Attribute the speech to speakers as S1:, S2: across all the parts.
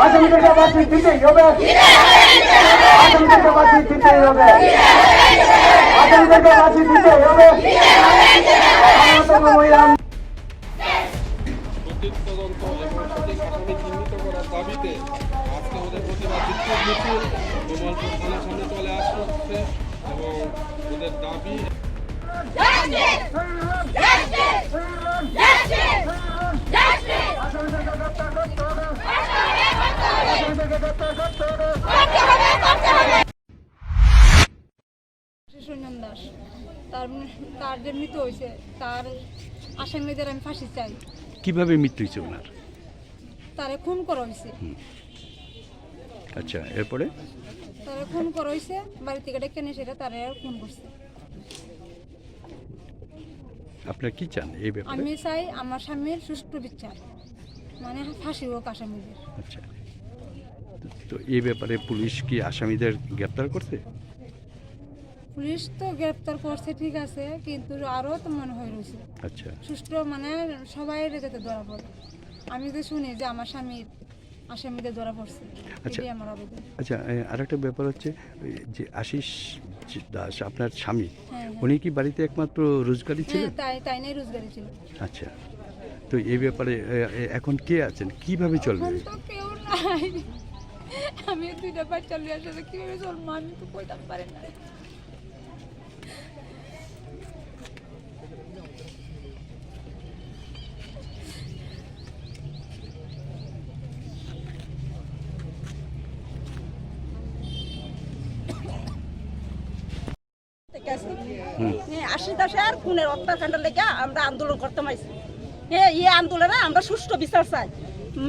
S1: আসামিদেরকে ফাঁসি দিতেই হবে। আসামিদেরকে ফাঁসি দিতেই হবে। আসামিদেরকে ফাঁসি দিতেই হবে। মহিলা
S2: সঠিক তদন্ত এবং সঠিক আসামি চিহ্নিত করার দাবিতে আজকে ওদের প্রতিবাদ বিক্ষোভ মিছিল গোপালপুর থানার সামনে চলে আসছে এবং ওদের দাবি
S3: দাস তার যে মৃত্যু হয়েছে তার আসামিদের আমি ফাঁসি চাই।
S4: কিভাবে মৃত্যু হয়েছে ওনার?
S3: তারে খুন করা হয়েছে।
S4: আচ্ছা, এরপরে
S3: তারে খুন করা হয়েছে, বাড়ি থেকে ডেকে নিয়ে সেটা তারে খুন করছে।
S4: আপনার কি চান এই ব্যাপারে?
S3: আমি চাই আমার স্বামীর সুষ্ঠু বিচার, মানে ফাঁসি হোক আসামিদের।
S4: আচ্ছা, তো এই ব্যাপারে পুলিশ কি আসামিদের গ্রেপ্তার করছে?
S3: পুলিশ তো গ্রেপ্তার করছে ঠিক আছে, কিন্তু আরও তো মনে হয় রয়েছে।
S4: আচ্ছা,
S3: সুষ্ঠু মানে সবাই যাতে ধরা পড়ে। আমি তো শুনি যে আমার স্বামীর আসামিদের ধরা পড়ছে।
S4: আচ্ছা
S3: আমার আবেদন।
S4: আচ্ছা, আরেকটা ব্যাপার হচ্ছে যে আশিস দাস আপনার স্বামী,
S3: হ্যাঁ,
S4: উনি কি বাড়িতে একমাত্র রোজগারি ছিলেন?
S3: তাই নাই রোজগারি ছিল।
S4: আচ্ছা, তো এই ব্যাপারে এখন কে আছেন, কিভাবে চলবে?
S3: এখন তো কেউ নাই, আমি দুইটা বাচ্চা নিয়ে আসলে কিভাবে চলবো আমি তো কইতাম পারি না।
S5: আশিস দাসের খুনের হত্যাকাণ্ডের লেগে আমরা আন্দোলন করতে পারছি। এই আন্দোলনে আমরা সুষ্ঠু বিচার চাই,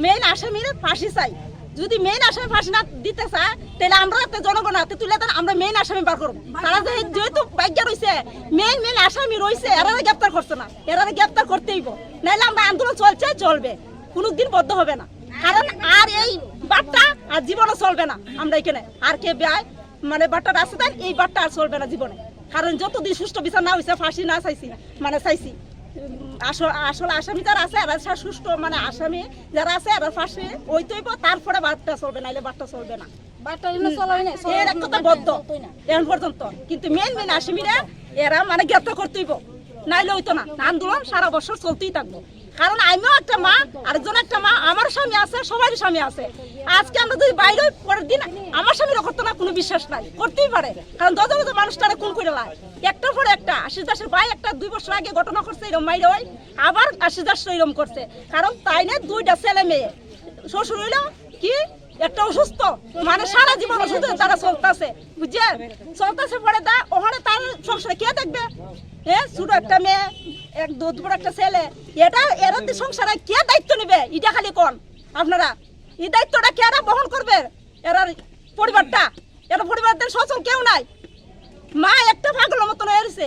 S5: মেইন আসামির ফাঁসি চাই। যদি মেইন আসামি ফাঁসি না দিতে চায় তাহলে আমরা জনগণ হাতে তুলে দেন, আমরা মেইন আসামি বার করবো। তারা যেহেতু ভাগ্য রয়েছে মেইন আসামি রয়েছে, এরা গ্রেপ্তার করছে না, এরা গ্রেপ্তার করতেই নাহলে আমরা আন্দোলন চলবে, কোনোদিন বদ্ধ হবে না। কারণ আর এই বাট্টা আর জীবনে চলবে না। আমরা এখানে আর কে ব্যয় মানে বাট্টা রাস্তা দেন, এই বাট্টা আর চলবে না জীবনে। কারণ যতদিন সুষ্ঠু বিচার না হয়েছে, ফাঁসি না চাইছি আসলে আসামি যারা আছে এরা সুষ্ঠু মানে আসামি যারা আছে এরা ফাঁসি ওইতেই তারপরে বাট্টা চলবে, নাইলে বাট্টা চলবে না। বদ্ধ এখন পর্যন্ত। কিন্তু মেইন আসামিরা এরা মানে গ্রেপ্তার করতেই নাইলে হইতো না। আন্দোলন সারা বছর চলতেই থাকবো। কারণ আমিও একটা মা, আরেকজন একটা মা, আমার স্বামী আছে, সবারই স্বামী আছে। আজকে আমরা যদি বাইরে পরের দিন আমার স্বামীরও করতো না, কোনো বিশ্বাস নাই, করতেই পারে। কারণ দশ মানুষটারে খুন করে লাই একটার পরে একটা। আশিস দাসের ভাই একটা 2 বছর আগে ঘটনা করছে এরকম মাইরে হয়, আবার আশিস দাস এরকম করছে। কারণ তাই না 2টা ছেলে মেয়ে, শ্বশুর হইল কি একটা অসুস্থ, মানে সারা জীবন অসুস্থ তারা চলতেছে, বুঝছেন? চলতেছে পরে ওখানে তার সংসারে কে দেখবে? ছোট একটা মেয়ে, এক দুধ বড় একটা ছেলে, এরা সংসারে কে দায়িত্ব নেবে? এটা খালি কোন আপনারা, এই দায়িত্বটা কে বহন করবে? এরা পরিবারটা, এরা পরিবারদের সচল কেউ নাই। মা একটা পাগলের মতন হয়েছে,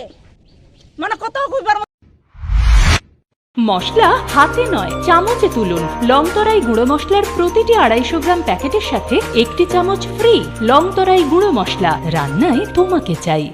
S5: মানে কত কইবার।
S6: মশলা হাতে নয় চামচে তুলুন। লংতরাই গুঁড়ো মশলার প্রতিটি 250 গ্রাম প্যাকেটের সাথে 1টি চামচ ফ্রি। লংতরাই গুঁড়ো মশলা, রান্নায় তোমাকে চাই।